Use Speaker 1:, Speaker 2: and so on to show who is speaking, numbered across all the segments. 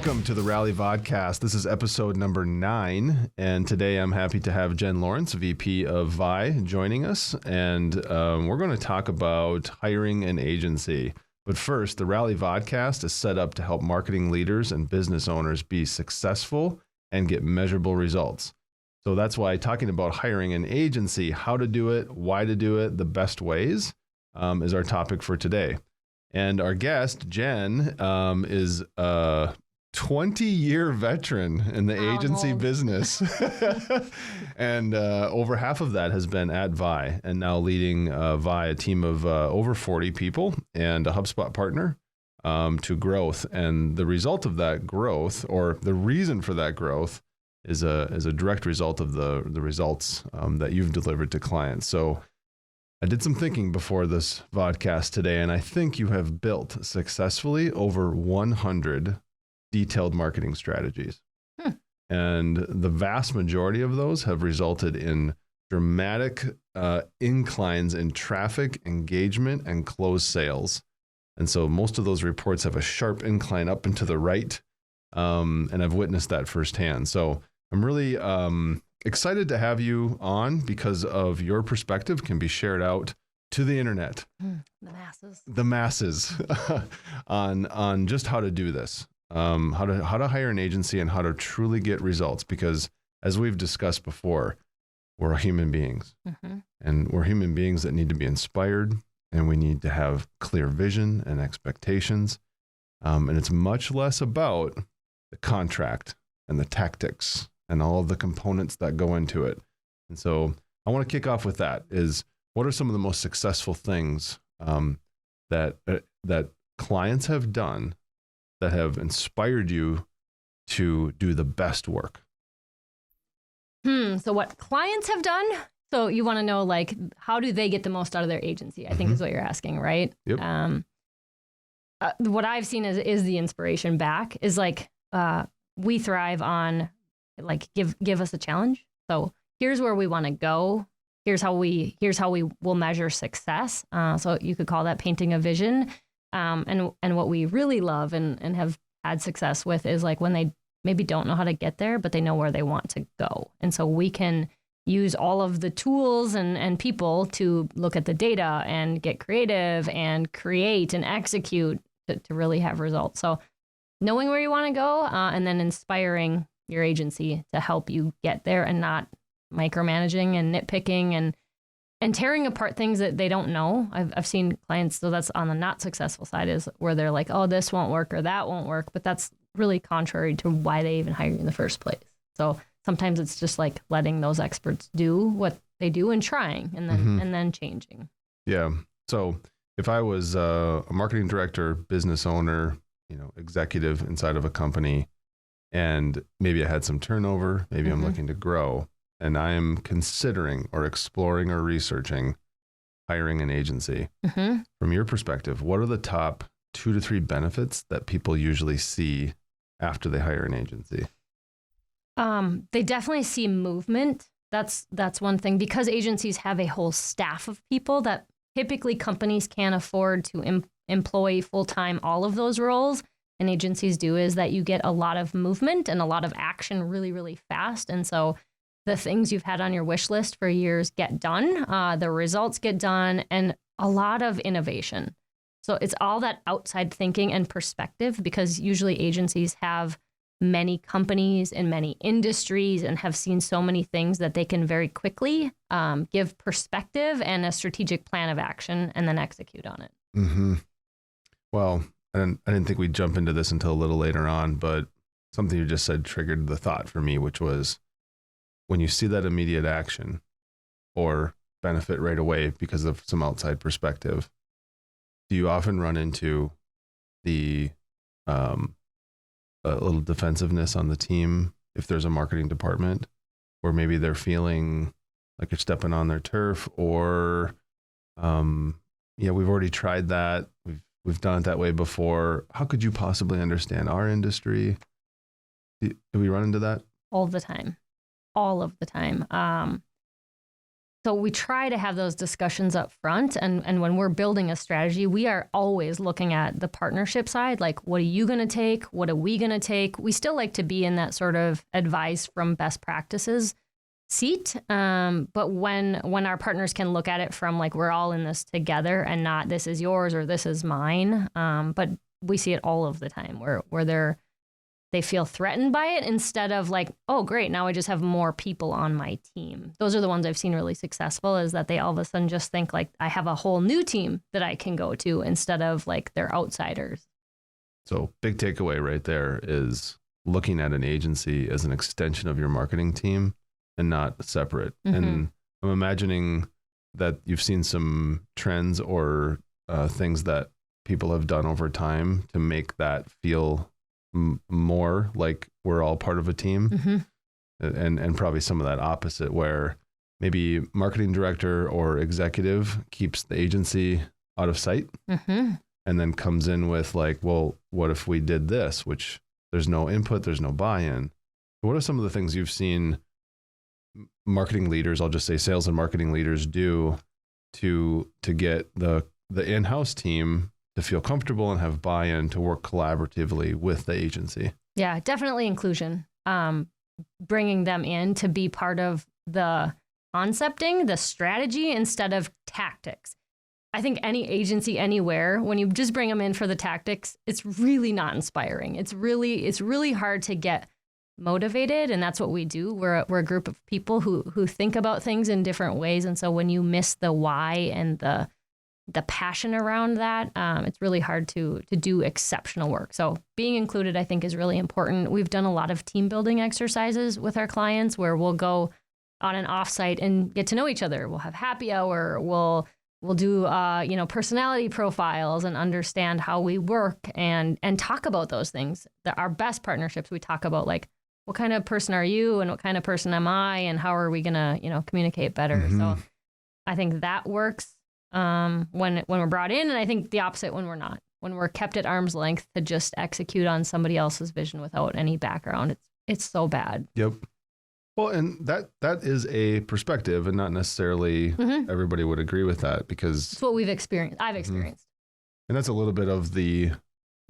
Speaker 1: Welcome to the Rally Vodcast. This is episode number 9, and today I'm happy to have Jen Lawrence, VP of Vi, joining us, and we're going to talk about hiring an agency. But first, the Rally Vodcast is set up to help marketing leaders and business owners be successful and get measurable results. So that's why talking about hiring an agency, how to do it, why to do it, the best ways, is our topic for today. And our guest, Jen, is a 20-year veteran in the agency business. And over half of that has been at Vi, and now leading Vi, a team of over 40 people and a Hubspot partner to growth. And the result of that growth, or the reason for that growth, is a direct result of the results that you've delivered to clients. So I did some thinking before this vodcast today, and I think you have built successfully over 100 detailed marketing strategies. And the vast majority of those have resulted in dramatic inclines in traffic, engagement, and closed sales. And so most of those reports have a sharp incline up and to the right, and I've witnessed that firsthand. So I'm really excited to have you on because of your perspective can be shared out to the internet, the masses, on just how to do this, how to hire an agency and how to truly get results. Because as we've discussed before, we're human beings, and we're human beings that need to be inspired, and we need to have clear vision and expectations. And it's much less about the contract and the tactics and all of the components that go into it. And so I want to kick off with that is, what are some of the most successful things that clients have done that have inspired you to do the best work?
Speaker 2: So what clients have done? So you want to know, like, how do they get the most out of their agency? I think is what you're asking, right?
Speaker 1: Yep.
Speaker 2: What I've seen is the inspiration back is like, we thrive on like, give us a challenge. So here's where we want to go. Here's how we will measure success. So you could call that painting a vision. And what we really love and have had success with is like when they maybe don't know how to get there, but they know where they want to go. And so we can use all of the tools and people to look at the data and get creative and create and execute to really have results. So knowing where you want to go, and then inspiring your agency to help you get there, and not micromanaging and nitpicking and tearing apart things that they don't know. I've seen clients, so that's on the not successful side, is where they're like, oh, this won't work or that won't work, but that's really contrary to why they even hire you in the first place. So sometimes it's just like letting those experts do what they do and trying, and then changing.
Speaker 1: Yeah. So if I was a marketing director, business owner, executive inside of a company, and maybe I had some turnover, maybe I'm looking to grow, and I am considering or exploring or researching hiring an agency. From your perspective, what are the top 2 to 3 benefits that people usually see after they hire an agency?
Speaker 2: They definitely see movement. That's one thing, because agencies have a whole staff of people that typically companies can't afford to employ full-time all of those roles. And agencies do is that you get a lot of movement and a lot of action really, really fast. And so the things you've had on your wish list for years get done, the results get done, and a lot of innovation. So it's all that outside thinking and perspective, because usually agencies have many companies in many industries and have seen so many things that they can very quickly give perspective and a strategic plan of action and then execute on it.
Speaker 1: Well, I didn't think we'd jump into this until a little later on, but something you just said triggered the thought for me, which was, when you see that immediate action or benefit right away because of some outside perspective, do you often run into the a little defensiveness on the team if there's a marketing department, where maybe they're feeling like you're stepping on their turf, or we've already tried that, we've done it that way before, how could you possibly understand our industry? Do we run into that?
Speaker 2: All the time. So we try to have those discussions up front. And when we're building a strategy, we are always looking at the partnership side. Like, what are you going to take? What are we going to take? We still like to be in that sort of advice from best practices seat. But when our partners can look at it from like, we're all in this together and not this is yours or this is mine. But we see it all of the time where they feel threatened by it instead of like, oh, great, now I just have more people on my team. Those are the ones I've seen really successful, is that they all of a sudden just think like, I have a whole new team that I can go to instead of like they're outsiders.
Speaker 1: So big takeaway right there is looking at an agency as an extension of your marketing team and not separate.
Speaker 2: Mm-hmm.
Speaker 1: And I'm imagining that you've seen some trends or things that people have done over time to make that feel more like we're all part of a team.
Speaker 2: Mm-hmm.
Speaker 1: And probably some of that opposite, where maybe marketing director or executive keeps the agency out of sight,
Speaker 2: mm-hmm.
Speaker 1: and then comes in with like, well, what if we did this? Which there's no input, there's no buy-in. What are some of the things you've seen marketing leaders, I'll just say sales and marketing leaders, do to get the in-house team to feel comfortable and have buy-in to work collaboratively with the agency?
Speaker 2: Yeah, definitely inclusion. Bringing them in to be part of the concepting, the strategy, instead of tactics. I think any agency anywhere, when you just bring them in for the tactics, it's really not inspiring. It's really hard to get motivated, and that's what we do. We're a group of people who think about things in different ways, and so when you miss the why and the passion around that, it's really hard to do exceptional work. So being included, I think, is really important. We've done a lot of team building exercises with our clients where we'll go on an offsite and get to know each other. We'll have happy hour. We'll do personality profiles and understand how we work and talk about those things. Our best partnerships, we talk about like, what kind of person are you and what kind of person am I and how are we gonna communicate better.
Speaker 1: Mm-hmm.
Speaker 2: So I think that works when we're brought in, and I think the opposite when we're not. When we're kept at arm's length to just execute on somebody else's vision without any background, it's so bad.
Speaker 1: Yep. Well, and that is a perspective, and not necessarily everybody would agree with that, because
Speaker 2: it's what we've experienced. I've experienced,
Speaker 1: and that's a little bit of the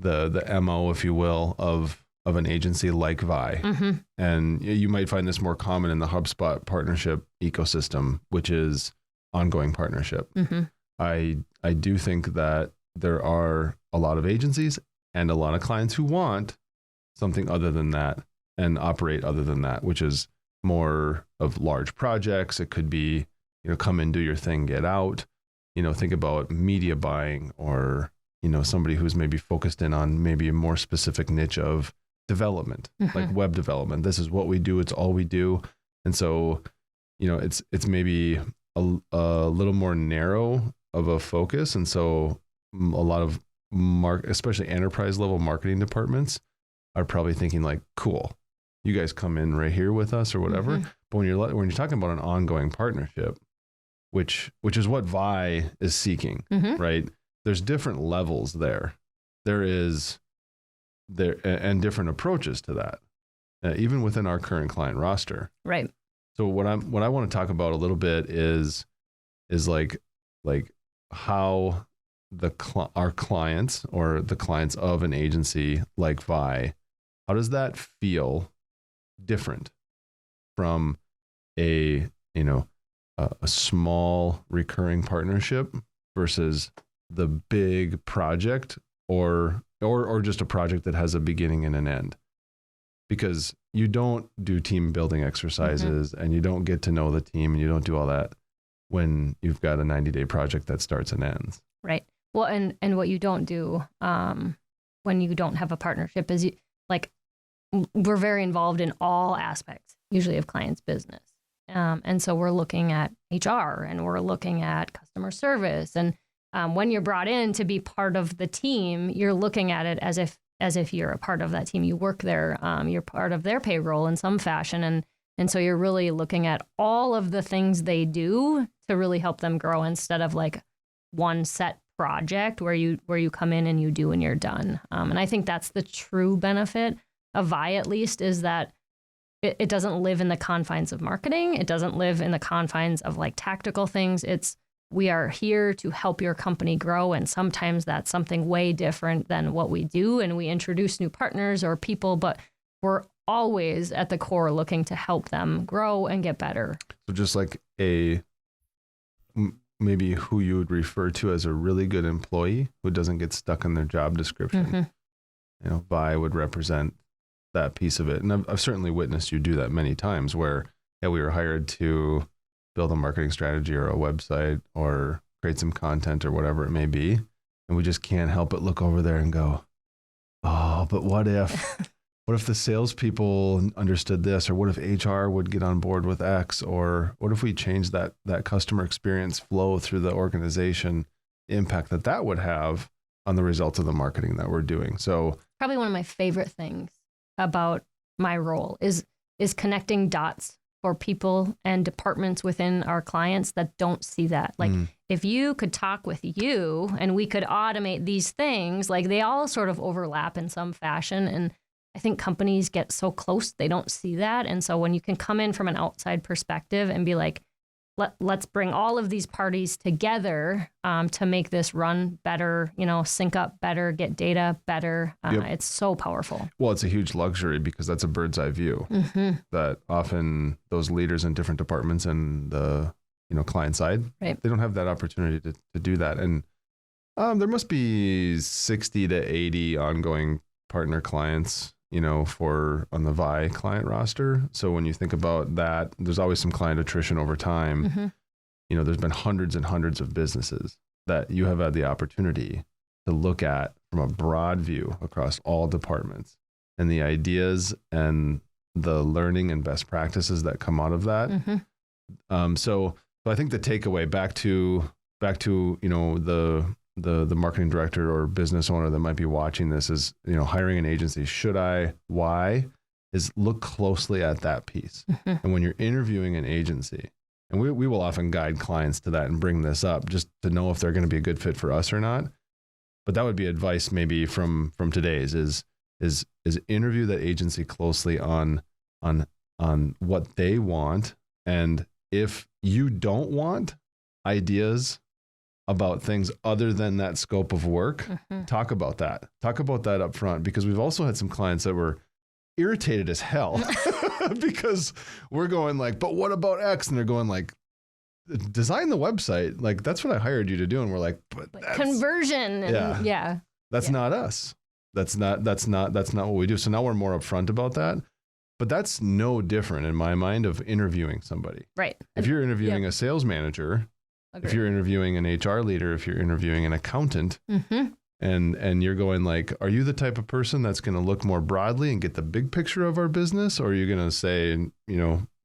Speaker 1: MO, if you will, of an agency like Vi.
Speaker 2: Mm-hmm.
Speaker 1: And you might find this more common in the HubSpot partnership ecosystem, which is ongoing partnership.
Speaker 2: Mm-hmm.
Speaker 1: I do think that there are a lot of agencies and a lot of clients who want something other than that and operate other than that, which is more of large projects. It could be, come in, do your thing, get out. Think about media buying, or, somebody who's maybe focused in on maybe a more specific niche of development, like web development. This is what we do. It's all we do. And so, it's maybe a little more narrow of a focus. And so a lot of especially enterprise level marketing departments are probably thinking like, cool, you guys come in right here with us or whatever.
Speaker 2: Mm-hmm.
Speaker 1: But when you're talking about an ongoing partnership, which is what Vi is seeking, right? There's different levels there. And different approaches to that, even within our current client roster.
Speaker 2: Right.
Speaker 1: So what I want to talk about a little bit is like how our clients, or the clients of an agency like Vi, how does that feel different from a small recurring partnership versus the big project, or just a project that has a beginning and an end? Because you don't do team building exercises and you don't get to know the team and you don't do all that when you've got a 90-day project that starts and ends.
Speaker 2: Right. Well, and what you don't do when you don't have a partnership is we're very involved in all aspects, usually of clients' business. And so we're looking at HR and we're looking at customer service. And when you're brought in to be part of the team, you're looking at it as if you're a part of that team. You work there, you're part of their payroll in some fashion. And so you're really looking at all of the things they do to really help them grow, instead of like one set project where you come in and you do and you're done. And I think that's the true benefit of Vi, at least, is that it doesn't live in the confines of marketing. It doesn't live in the confines of like tactical things. We are here to help your company grow. And sometimes that's something way different than what we do. And we introduce new partners or people, but we're always at the core looking to help them grow and get better. So
Speaker 1: just like maybe who you would refer to as a really good employee who doesn't get stuck in their job description. Vi would represent that piece of it. And I've certainly witnessed you do that many times where we were hired to build a marketing strategy or a website or create some content or whatever it may be. And we just can't help but look over there and go, oh, but what if the salespeople understood this, or what if HR would get on board with X, or what if we change that customer experience flow through the organization, the impact that would have on the results of the marketing that we're doing. So
Speaker 2: probably one of my favorite things about my role is connecting dots for people and departments within our clients that don't see that. Like if you could talk with you and we could automate these things, like they all sort of overlap in some fashion. And I think companies get so close, they don't see that. And so when you can come in from an outside perspective and be like, let's bring all of these parties together to make this run better, sync up better, get data better. It's so powerful.
Speaker 1: Well, it's a huge luxury because that's a bird's eye view that often those leaders in different departments and the client side, they don't have that opportunity to do that. And there must be 60 to 80 ongoing partner clients on the Vi client roster. So when you think about that, there's always some client attrition over time. There's been hundreds and hundreds of businesses that you have had the opportunity to look at from a broad view across all departments, and the ideas and the learning and best practices that come out of that. So I think the takeaway back to the marketing director or business owner that might be watching this is, hiring an agency. Should I? Why? Is look closely at that piece. And when you're interviewing an agency, and we will often guide clients to that and bring this up just to know if they're going to be a good fit for us or not. But that would be advice maybe from today's is interview that agency closely on what they want. And if you don't want ideas about things other than that scope of work, talk about that up front, because we've also had some clients that were irritated as hell because we're going like, but what about X? And they're going like, design the website. Like, that's what I hired you to do. And we're like, but that's
Speaker 2: conversion. And
Speaker 1: that's not us. That's not what we do. So now we're more upfront about that. But that's no different in my mind of interviewing somebody.
Speaker 2: Right.
Speaker 1: If you're interviewing a sales manager,
Speaker 2: Agreed.
Speaker 1: If you're interviewing an HR leader, if you're interviewing an accountant, and you're going like, are you the type of person that's going to look more broadly and get the big picture of our business? Or are you going to say,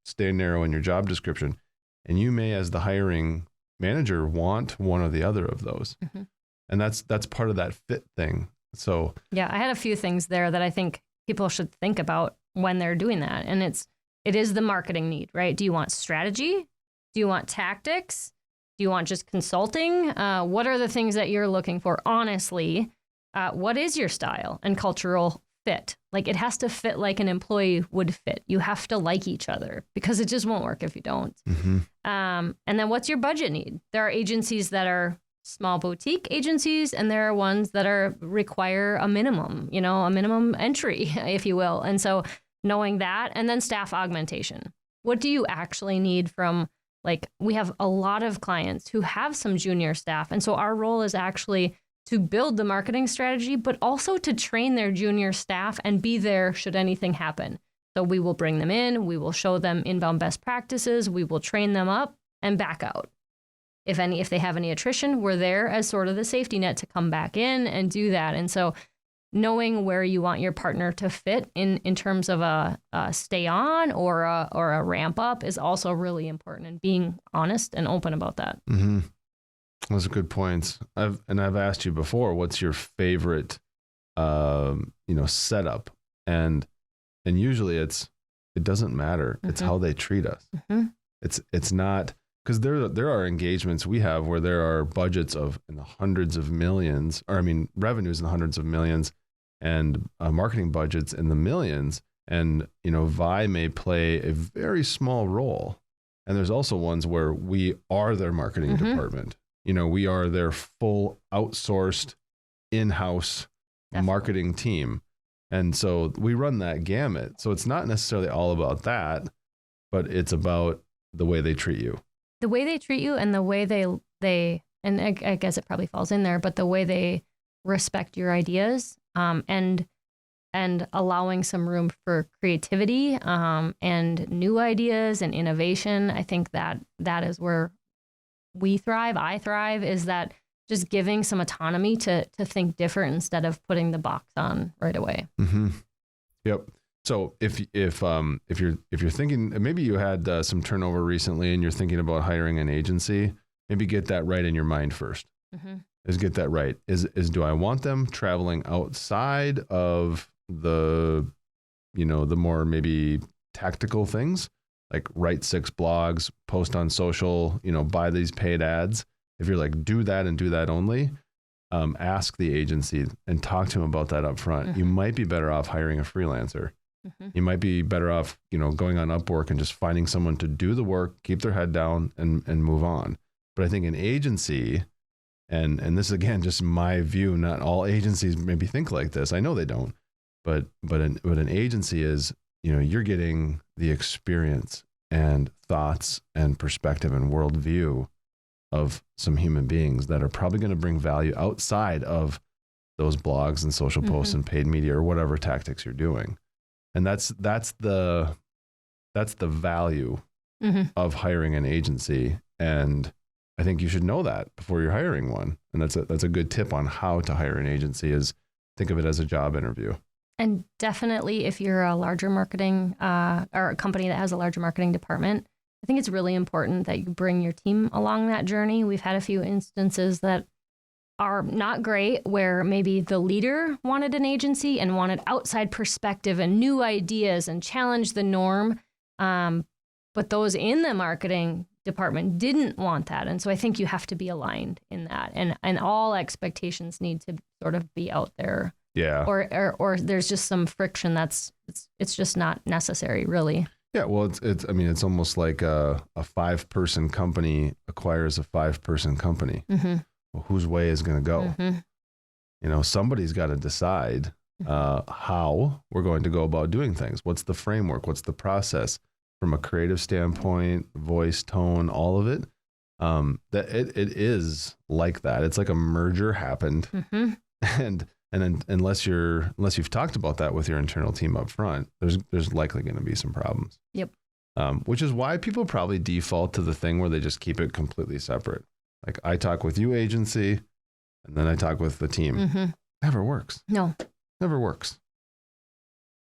Speaker 1: stay narrow in your job description? And you may, as the hiring manager, want one or the other of those. And that's part of that fit thing. So
Speaker 2: I had a few things there that I think people should think about when they're doing that. And it is the marketing need, right? Do you want strategy? Do you want tactics? Do you want just consulting? What are the things that you're looking for? Honestly, what is your style and cultural fit? Like, it has to fit like an employee would fit. You have to like each other, because it just won't work if you don't. And then what's your budget need? There are agencies that are small boutique agencies, and there are ones that require a minimum entry, if you will. And so knowing that, and then staff augmentation. What do you actually need from, like, we have a lot of clients who have some junior staff. And so our role is actually to build the marketing strategy, but also to train their junior staff and be there should anything happen. So we will bring them in, we will show them inbound best practices, we will train them up and back out. If they have any attrition, we're there as sort of the safety net to come back in and do that. And so knowing where you want your partner to fit in terms of a stay on or a ramp up is also really important, and being honest and open about that.
Speaker 1: Those are good points. I've asked you before, what's your favorite, setup? And usually it doesn't matter. It's how they treat us. It's not, because there are engagements we have where there are budgets in the hundreds of millions, revenues in the hundreds of millions, and marketing budgets in the millions. And, Vi may play a very small role. And there's also ones where we are their marketing department. We are their full outsourced in-house marketing team. And so we run that gamut. So it's not necessarily all about that, but it's about the way they treat you.
Speaker 2: The way they treat you and the way they and I guess it probably falls in there, but the way they respect your ideas, and allowing some room for creativity, and new ideas and innovation. I think that is where we thrive. I thrive, is that just giving some autonomy to think different instead of putting the box on right away.
Speaker 1: Mm-hmm. Yep. So if you're thinking, maybe you had some turnover recently and you're thinking about hiring an agency, maybe get that right in your mind first.
Speaker 2: Mm-hmm.
Speaker 1: Is get that right. Is do I want them traveling outside of the more maybe tactical things, like write 6 blogs, post on social, buy these paid ads? If you're like, do that and do that only, ask the agency and talk to them about that up front. Mm-hmm. You might be better off hiring a freelancer. Mm-hmm. You might be better off, going on Upwork and just finding someone to do the work, keep their head down and move on. But I think an agency, and this is again, just my view, not all agencies maybe think like this. I know they don't, but an agency is, you're getting the experience and thoughts and perspective and worldview of some human beings that are probably going to bring value outside of those blogs and social posts and paid media or whatever tactics you're doing. And that's the value of hiring an agency. And I think you should know that before you're hiring one. And that's a good tip on how to hire an agency, is think of it as a job interview.
Speaker 2: And definitely if you're a larger marketing or a company that has a larger marketing department, I think it's really important that you bring your team along that journey. We've had a few instances that are not great, where maybe the leader wanted an agency and wanted outside perspective and new ideas and challenged the norm. But those in the marketing department didn't want that. And so I think you have to be aligned in that. And all expectations need to sort of be out there.
Speaker 1: Yeah.
Speaker 2: Or there's just some friction it's just not necessary, really.
Speaker 1: Yeah, well, it's almost like a 5-person company acquires a 5-person company. Mm-hmm. Well, whose way is going to go? Mm-hmm. Somebody's got to decide how we're going to go about doing things. What's the framework? What's the process from a creative standpoint, voice, tone, all of it? That it is like that. It's like a merger happened, and unless you've talked about that with your internal team up front, there's likely going to be some problems.
Speaker 2: Yep.
Speaker 1: Which is why people probably default to the thing where they just keep it completely separate. Like, I talk with you, agency, and then I talk with the team. Mm-hmm. Never works.
Speaker 2: No.
Speaker 1: Never works.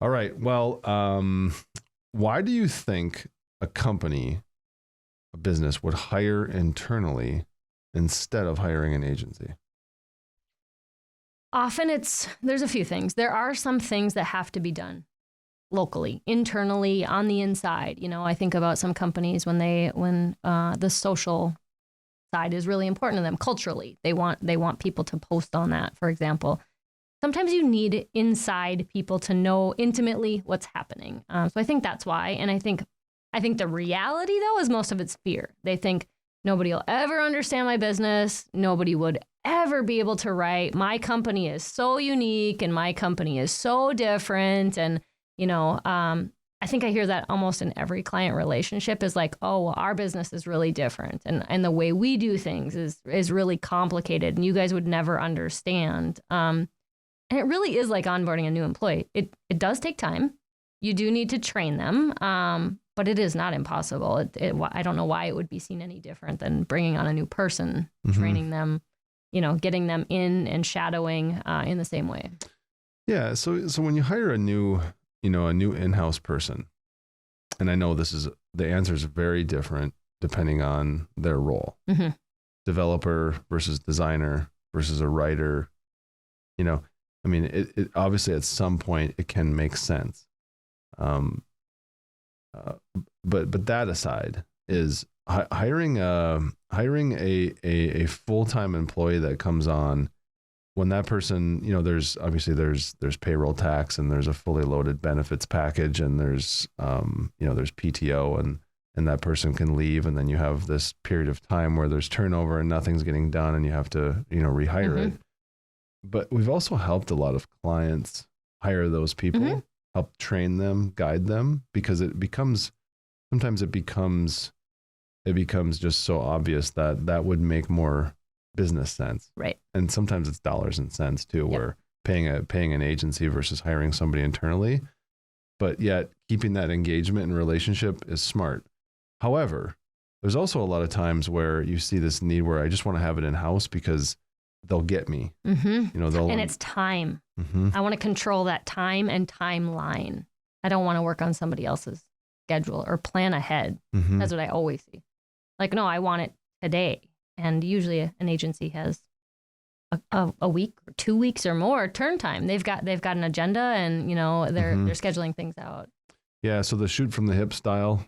Speaker 1: All right. Well, why do you think a business would hire internally instead of hiring an agency?
Speaker 2: Often there's a few things. There are some things that have to be done locally, internally, on the inside. I think about some companies when the social side is really important to them culturally. They want people to post on that, for example. Sometimes you need inside people to know intimately what's happening. So I think that's why. And I think the reality, though, is most of it's fear. They think nobody will ever understand my business. Nobody would ever be able to write. My company is so unique and my company is so different. And, I think I hear that almost in every client relationship, is like, oh, well, our business is really different. And the way we do things is really complicated and you guys would never understand. And it really is like onboarding a new employee. It does take time. You do need to train them. But it is not impossible. I don't know why it would be seen any different than bringing on a new person, training them, getting them in and shadowing in the same way.
Speaker 1: Yeah. So when you hire a new in-house person, and I know the answer is very different depending on their role. Mm-hmm. Developer versus designer versus a writer. It obviously at some point it can make sense. But that aside, is hiring a full-time employee that comes on when that person, there's obviously there's payroll tax, and there's a fully loaded benefits package, and there's there's PTO, and that person can leave, and then you have this period of time where there's turnover and nothing's getting done, and you have to rehire it. But we've also helped a lot of clients hire those people, help train them, guide them, because sometimes it becomes just so obvious that would make more business sense.
Speaker 2: Right.
Speaker 1: And sometimes it's dollars and cents too, where paying an agency versus hiring somebody internally, but yet keeping that engagement and relationship is smart. However, there's also a lot of times where you see this need where I just want to have it in-house because they'll get me. And it's time. I want to control that time and timeline. I don't want to work on somebody else's schedule or plan ahead. That's what I always see. Like, no, I want it today. And usually an agency has a week or 2 weeks or more turn time. They've got an agenda, and they're scheduling things out. Yeah, so the shoot from the hip style,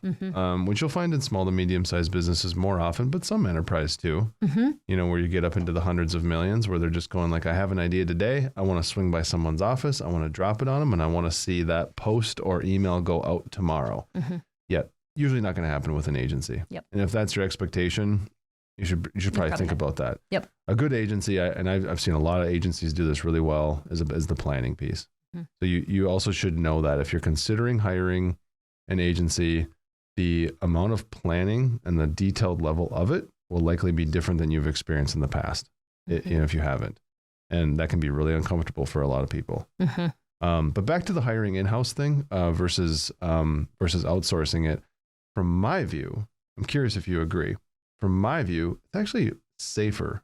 Speaker 1: which you'll find in small to medium-sized businesses more often, but some enterprise too, where you get up into the hundreds of millions, where they're just going like, I have an idea today. I want to swing by someone's office. I want to drop it on them, and I want to see that post or email go out tomorrow. Yet, usually not going to happen with an agency. And if that's your expectation, you should probably think about that. A good agency, and I've seen a lot of agencies do this really well, is the planning piece. So you also should know that if you're considering hiring an agency, the amount of planning and the detailed level of it will likely be different than you've experienced in the past, if you haven't. And that can be really uncomfortable for a lot of people. But back to the hiring in-house thing versus outsourcing it. From my view, I'm curious if you agree. From my view, it's actually safer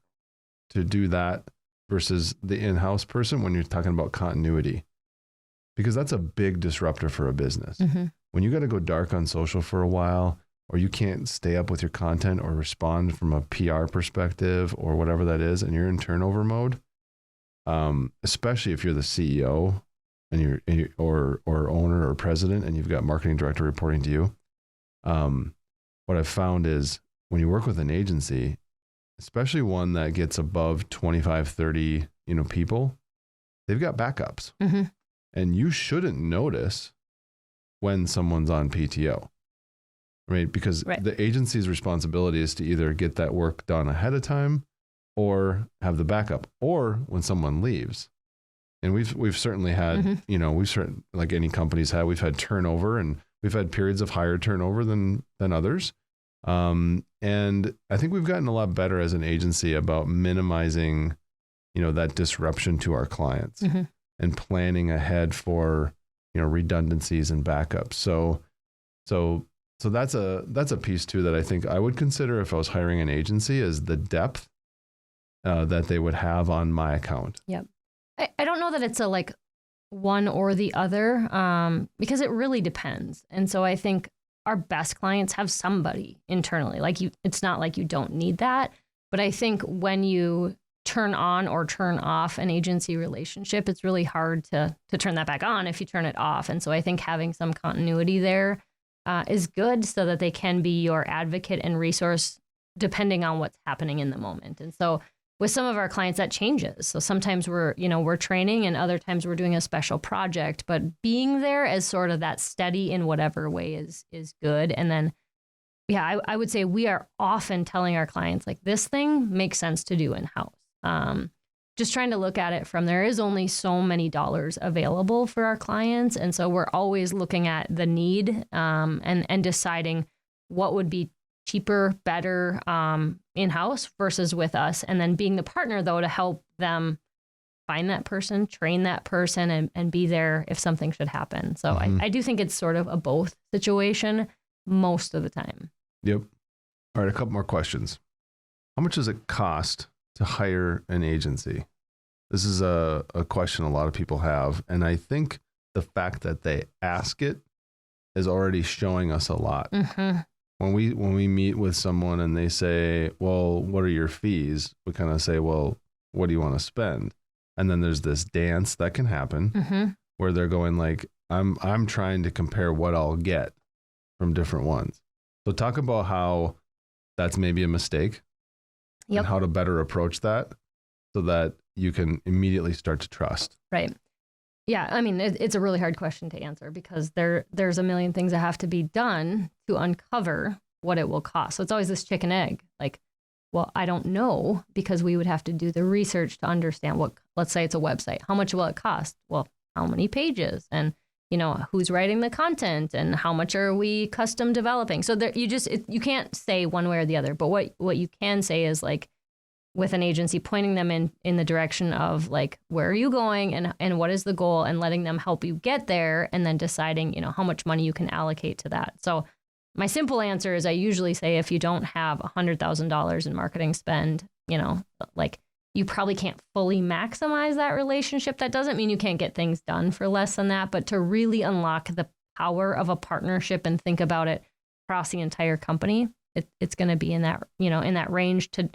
Speaker 1: to do that versus the in-house person when you're talking about continuity. Because that's a big disruptor for a business. When you got to go dark on social for a while, or you can't stay up with your content or respond from a PR perspective or whatever that is, and you're in turnover mode, especially if you're the CEO and or owner or president, and you've got marketing director reporting to you, what I've found is when you work with an agency, especially one that gets above 25, 30, people, they've got backups. And you shouldn't notice when someone's on PTO, right? Because the agency's responsibility is to either get that work done ahead of time or have the backup, or when someone leaves. And we've certainly had, like any company's had, we've had turnover, and we've had periods of higher turnover than others. And I think we've gotten a lot better as an agency about minimizing, that disruption to our clients. And planning ahead for, redundancies and backups. So that's a piece too that I think I would consider if I was hiring an agency, is the depth that they would have on my account.
Speaker 2: I don't know that it's a one or the other, because it really depends. And so I think our best clients have somebody internally. It's not like you don't need that, but I think when you turn on or turn off an agency relationship, it's really hard to turn that back on if you turn it off. And so I think having some continuity there is good, so that they can be your advocate and resource depending on what's happening in the moment. And so with some of our clients, that changes. So sometimes we're training, and other times we're doing a special project, but being there as sort of that steady in whatever way is good. And then I would say we are often telling our clients, this thing makes sense to do in-house. Just trying to look at it from, there is only so many dollars available for our clients. And so we're always looking at the need and deciding what would be cheaper, better in-house versus with us. And then being the partner, though, to help them find that person, train that person, and be there if something should happen. So I do think it's sort of a both situation most of the time.
Speaker 1: Yep. All right, a couple more questions. How much does it cost to hire an agency? This is a question a lot of people have. And I think the fact that they ask it is already showing us a lot. When we meet with someone and they say, well, what are your fees? We kind of say, well, what do you want to spend? And then there's this dance that can happen where they're going like, I'm trying to compare what I'll get from different ones. So talk about how that's maybe a mistake. And how to better approach that, so that you can immediately start to trust?
Speaker 2: Right. Yeah. I mean, it's a really hard question to answer because there's a million things that have to be done to uncover what it will cost. So it's always this chicken egg. Like, well, I don't know because we would have to do the research to understand what, let's say it's a website. How much will it cost? Well, how many pages? And, who's writing the content and how much are we custom developing? So there, you can't say one way or the other. But what you can say is like with an agency, pointing them in the direction of like, where are you going and what is the goal, and letting them help you get there, and then deciding, how much money you can allocate to that. So my simple answer is I usually say if you don't have $100,000 in marketing spend, like you probably can't fully maximize that relationship. That doesn't mean you can't get things done for less than that, but to really unlock the power of a partnership and think about it across the entire company, it's going to be in that, in that range to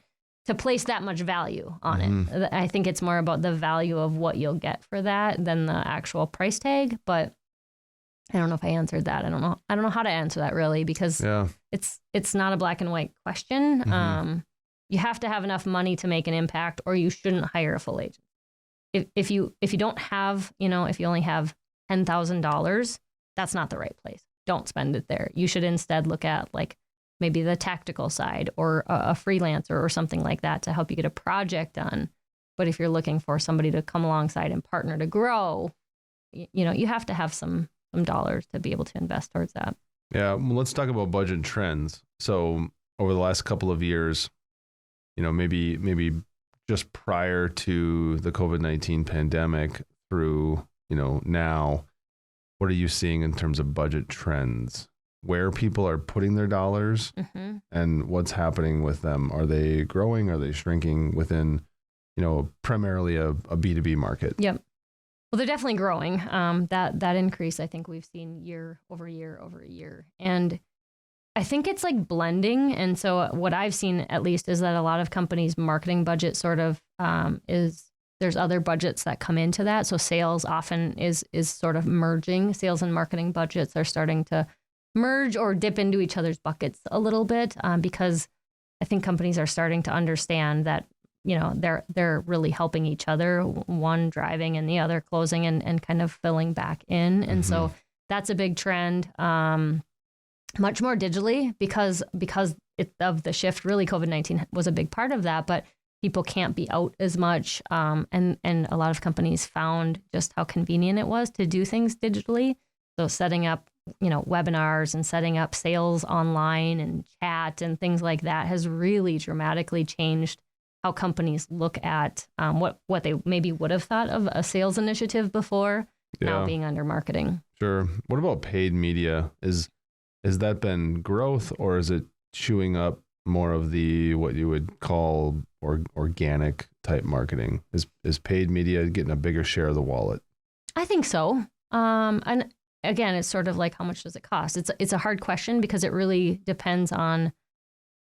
Speaker 2: place that much value on it. I think it's more about the value of what you'll get for that than the actual price tag, but I don't know if I answered that. I don't know how to answer that really, because it's not a black and white question. You have to have enough money to make an impact, or you shouldn't hire a full agent. If you don't have, if you only have $10,000, that's not the right place. Don't spend it there. You should instead look at like maybe the tactical side or a freelancer or something like that to help you get a project done. But if you're looking for somebody to come alongside and partner to grow, you have to have some dollars to be able to invest towards that.
Speaker 1: Yeah. Well, let's talk about budget trends. So over the last couple of years, maybe just prior to the COVID-19 pandemic through, now, what are you seeing in terms of budget trends? Where people are putting their dollars and what's happening with them? Are they growing? Are they shrinking within, primarily a B2B market?
Speaker 2: Yep. Well, they're definitely growing. That increase, I think we've seen year over year over year. And I think it's like blending. And so what I've seen at least is that a lot of companies' marketing budget sort of there's other budgets that come into that. So sales often is sort of merging. Sales and marketing budgets are starting to merge or dip into each other's buckets a little bit because I think companies are starting to understand that, they're really helping each other, one driving and the other closing and kind of filling back in. And so that's a big trend. Much more digitally because of the shift. Really, COVID-19 was a big part of that, but people can't be out as much. And a lot of companies found just how convenient it was to do things digitally. So setting up, webinars and setting up sales online and chat and things like that has really dramatically changed how companies look at what they maybe would have thought of a sales initiative before, now being under marketing.
Speaker 1: Sure. What about paid media? Has that been growth, or is it chewing up more of the what you would call organic type marketing? Is paid media getting a bigger share of the wallet? I
Speaker 2: think so. And again, it's sort of like, how much does it cost? It's a hard question because it really depends on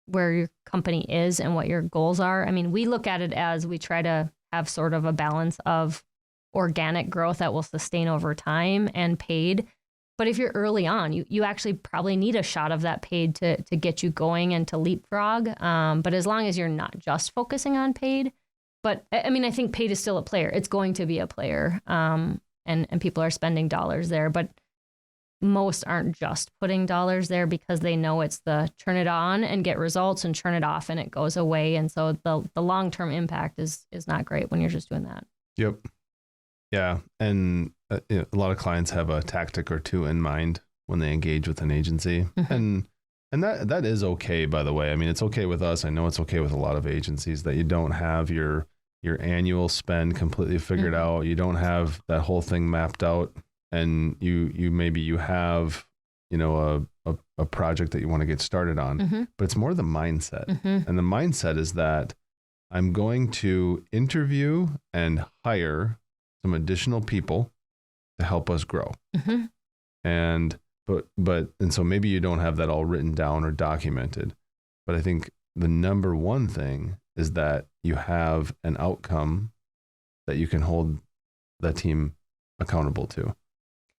Speaker 2: where your company is and what your goals are. I mean, we look at it as we try to have sort of a balance of organic growth that will sustain over time and paid. But if you're early on, you actually probably need a shot of that paid to get you going and to leapfrog. But as long as you're not just focusing on paid, but I mean, I think paid is still a player. It's going to be a player, and people are spending dollars there. But most aren't just putting dollars there because they know it's the turn it on and get results and turn it off and it goes away. And so the long-term impact is not great when you're just doing that.
Speaker 1: Yep. Yeah. And a lot of clients have a tactic or two in mind when they engage with an agency. And that is okay, by the way. I mean, it's okay with us. I know it's okay with a lot of agencies that you don't have your annual spend completely figured out. You don't have that whole thing mapped out. And you have, a project that you want to get started on, but it's more the mindset. And the mindset is that I'm going to interview and hire some additional people to help us grow. And so maybe you don't have that all written down or documented, but I think the number one thing is that you have an outcome that you can hold the team accountable to.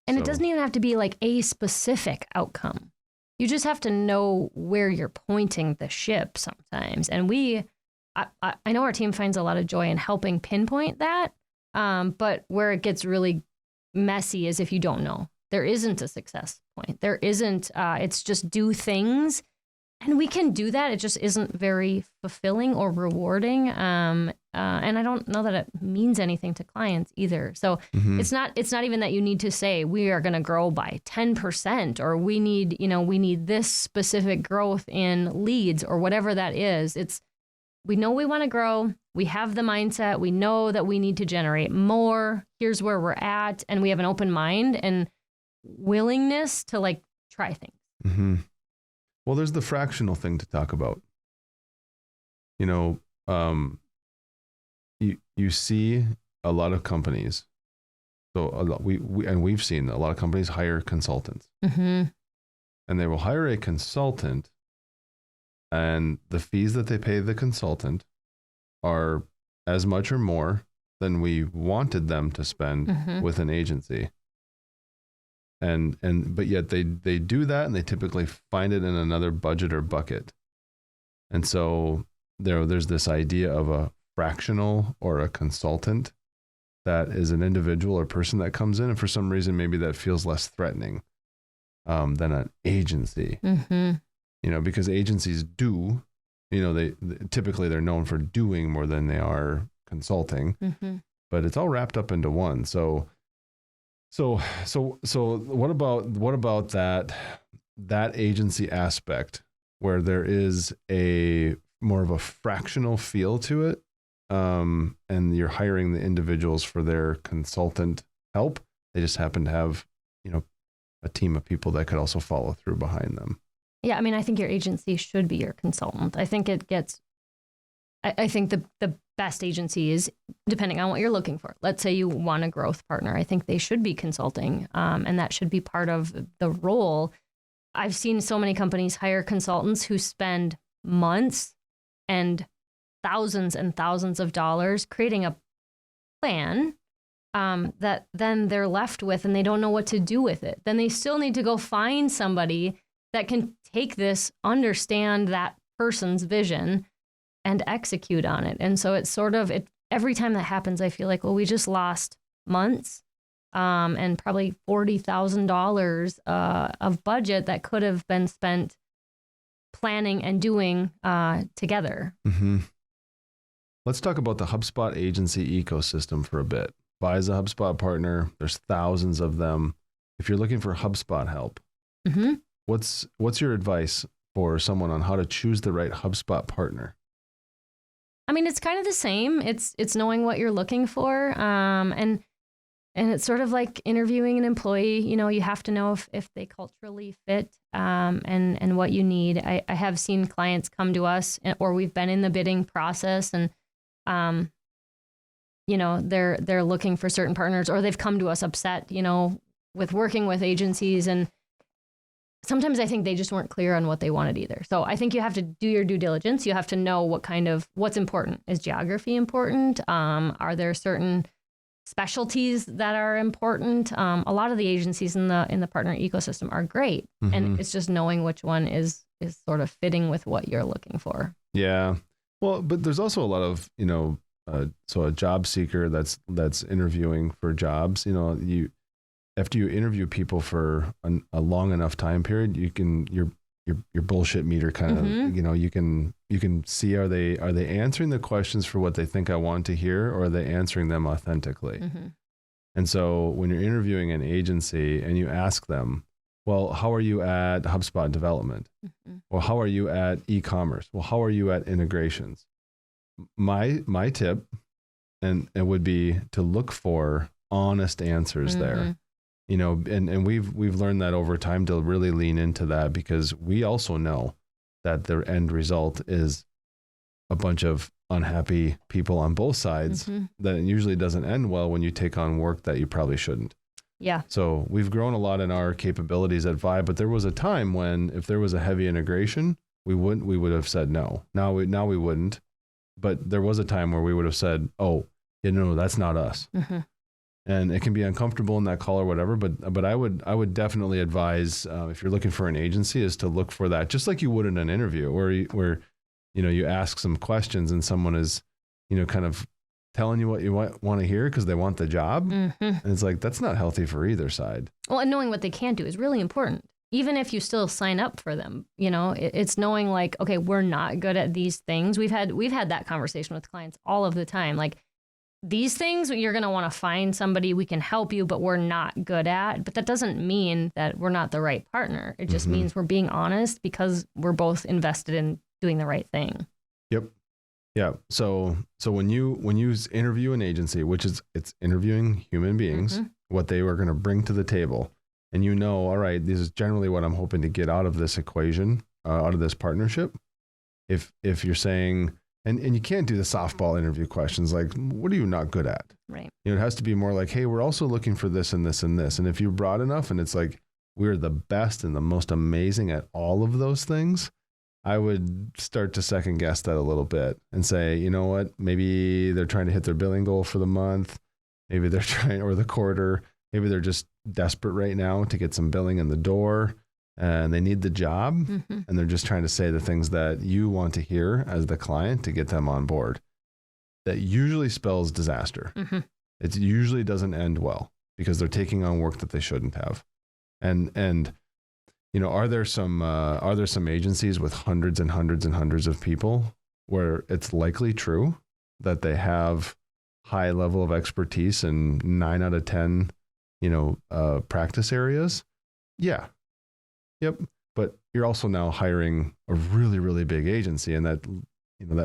Speaker 1: And
Speaker 2: it doesn't even have to be like a specific outcome. You just have to know where you're pointing the ship sometimes. And we I know our team finds a lot of joy in helping pinpoint that. But where it gets really messy is if you don't know. There isn't a success point. There isn't, it's just do things. And we can do that. It just isn't very fulfilling or rewarding. And I don't know that it means anything to clients either. So it's not even that you need to say we are going to grow by 10% or we need this specific growth in leads or whatever that is. We know we want to grow. We have the mindset. We know that we need to generate more. Here's where we're at. And we have an open mind and willingness to like try things.
Speaker 1: Mm-hmm. Well, there's the fractional thing to talk about. You see a lot of companies. So we've seen a lot of companies hire consultants, and they will hire a consultant, and the fees that they pay the consultant are as much or more than we wanted them to spend with an agency. But yet they do that, and they typically find it in another budget or bucket. And so there's this idea of a fractional or a consultant that is an individual or person that comes in, and for some reason maybe that feels less threatening than an agency. Because agencies do, they typically they're known for doing more than they are consulting, but it's all wrapped up into one. So what about that agency aspect where there is a more of a fractional feel to it, and you're hiring the individuals for their consultant help. They just happen to have, a team of people that could also follow through behind them.
Speaker 2: Yeah, I mean, I think your agency should be your consultant. I think I think the best agency is depending on what you're looking for. Let's say you want a growth partner. I think they should be consulting, and that should be part of the role. I've seen so many companies hire consultants who spend months and thousands of dollars creating a plan that then they're left with and they don't know what to do with it. Then they still need to go find somebody that can take this, understand that person's vision, and execute on it. And so it's sort of, every time that happens, I feel like, well, we just lost months and probably $40,000 of budget that could have been spent planning and doing together.
Speaker 1: Let's talk about the HubSpot agency ecosystem for a bit. Vi is a HubSpot partner. There's thousands of them. If you're looking for HubSpot help, what's your advice for someone on how to choose the right HubSpot partner?
Speaker 2: I mean, it's kind of the same. It's knowing what you're looking for, and it's sort of like interviewing an employee. You have to know if they culturally fit, and what you need. I have seen clients come to us, or we've been in the bidding process, and they're looking for certain partners, or they've come to us upset, with working with agencies, and sometimes I think they just weren't clear on what they wanted either. So I think you have to do your due diligence. You have to know what's important. Is geography important? Are there certain specialties that are important? A lot of the agencies in the partner ecosystem are great. And it's just knowing which one is sort of fitting with what you're looking for. Yeah.
Speaker 1: Well, but there's also a lot of, so a job seeker that's interviewing for jobs, after you interview people for a long enough time period, you can your bullshit meter kind of you can see are they answering the questions for what they think I want to hear, or are they answering them authentically? And so when you're interviewing an agency and you ask them, well, how are you at HubSpot development? Well, how are you at e-commerce? Well, how are you at integrations? My tip and it would be to look for honest answers there. And we've learned that over time to really lean into that, because we also know that the end result is a bunch of unhappy people on both sides, that it usually doesn't end well when you take on work that you probably shouldn't.
Speaker 2: Yeah.
Speaker 1: So we've grown a lot in our capabilities at Vi, but there was a time when if there was a heavy integration, we would have said no. Now we wouldn't, but there was a time where we would have said, oh, that's not us. And it can be uncomfortable in that call or whatever, but I would definitely advise if you're looking for an agency is to look for that, just like you would in an interview where you ask some questions and someone is, kind of telling you what you want to hear because they want the job.
Speaker 2: Mm-hmm.
Speaker 1: And it's like, that's not healthy for either side.
Speaker 2: Well, and knowing what they can't do is really important. Even if you still sign up for them, it's knowing like, okay, we're not good at these things. We've had that conversation with clients all of the time. Like, these things you're going to want to find somebody we can help you, but we're not good at. But that doesn't mean that we're not the right partner. It just means we're being honest because we're both invested in doing the right thing.
Speaker 1: Yep. Yeah. So when you interview an agency, which is it's interviewing human beings, what they are going to bring to the table, and all right, this is generally what I'm hoping to get out of this equation, out of this partnership. If you're saying, and you can't do the softball interview questions like, what are you not good at?
Speaker 2: Right.
Speaker 1: It has to be more like, hey, we're also looking for this and this and this. And if you're broad enough and it's like, we're the best and the most amazing at all of those things, I would start to second guess that a little bit and say, you know what, maybe they're trying to hit their billing goal for the month. Maybe they're trying, or the quarter, maybe they're just desperate right now to get some billing in the door and they need the job. And they're just trying to say the things that you want to hear as the client to get them on board. That usually spells disaster. It usually doesn't end well because they're taking on work that they shouldn't have. And are there some agencies with hundreds and hundreds and hundreds of people where it's likely true that they have high level of expertise in 9 out of 10, practice areas? Yeah. Yep. But you're also now hiring a really, really big agency, and that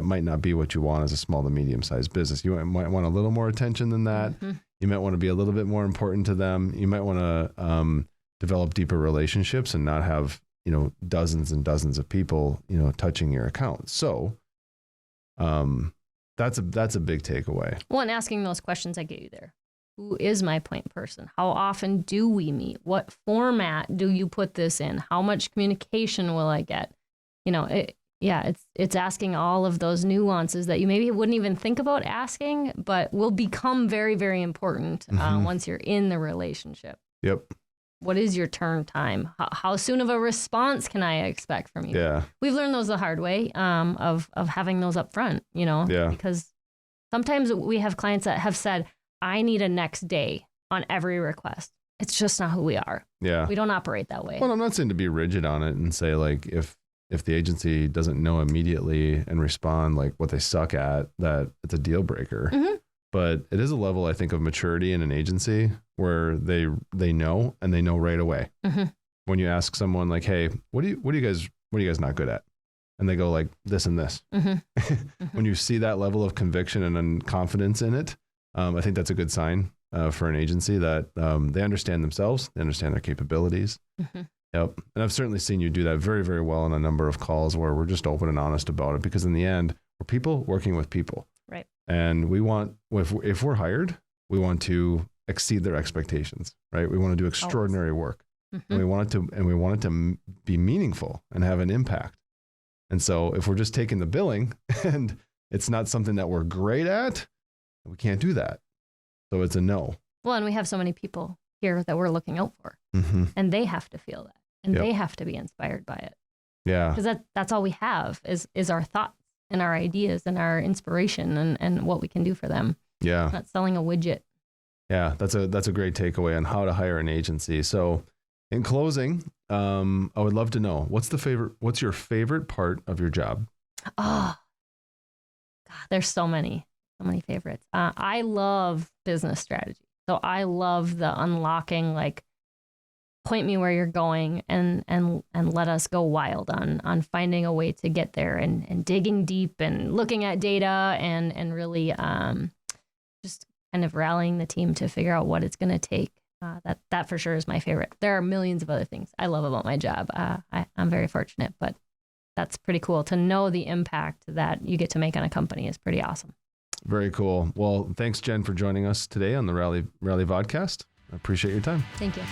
Speaker 1: might not be what you want as a small to medium sized business. You might want a little more attention than that. You might want to be a little bit more important to them. You might want to develop deeper relationships and not have, dozens and dozens of people, touching your account. So that's a big takeaway.
Speaker 2: Well, and asking those questions that get you there. Who is my point person? How often do we meet? What format do you put this in? How much communication will I get? It's asking all of those nuances that you maybe wouldn't even think about asking, but will become very, very important once you're in the relationship.
Speaker 1: Yep.
Speaker 2: What is your turn time? How soon of a response can I expect from you?
Speaker 1: Yeah.
Speaker 2: We've learned those the hard way of having those up front, because sometimes we have clients that have said, I need a next day on every request. It's just not who we are.
Speaker 1: Yeah.
Speaker 2: We don't operate that way.
Speaker 1: Well, I'm not saying to be rigid on it and say like, if the agency doesn't know immediately and respond like what they suck at, that it's a deal breaker. But it is a level, I think, of maturity in an agency where they know, and they know right away. When you ask someone like, hey, what are you guys not good at? And they go like this and this. When you see that level of conviction and confidence in it, I think that's a good sign for an agency that they understand themselves, they understand their capabilities. Yep. And I've certainly seen you do that very, very well on a number of calls where we're just open and honest about it, because in the end, we're people working with people.
Speaker 2: Right.
Speaker 1: And we want, if we're hired, we want to exceed their expectations, right? We want to do extraordinary work. And we want it to be meaningful and have an impact. And so if we're just taking the billing and it's not something that we're great at, we can't do that. So it's a no. Well,
Speaker 2: and we have so many people here that we're looking out for, and they have to feel that, and they have to be inspired by it.
Speaker 1: Yeah.
Speaker 2: Because that's all we have is our thoughts and our ideas and our inspiration and what we can do for them.
Speaker 1: Yeah.
Speaker 2: Not selling a widget.
Speaker 1: Yeah. That's a great takeaway on how to hire an agency. So in closing, I would love to know what's your favorite part of your job?
Speaker 2: Oh, God, there's so many favorites. I love business strategy. So I love the unlocking, like, point me where you're going and let us go wild on finding a way to get there and digging deep and looking at data and really just kind of rallying the team to figure out what it's going to take. That for sure is my favorite. There are millions of other things I love about my job. I'm very fortunate, but that's pretty cool. To know the impact that you get to make on a company is pretty awesome.
Speaker 1: Very cool. Well, thanks, Jen, for joining us today on the Rally Vodcast. I appreciate your time.
Speaker 2: Thank you.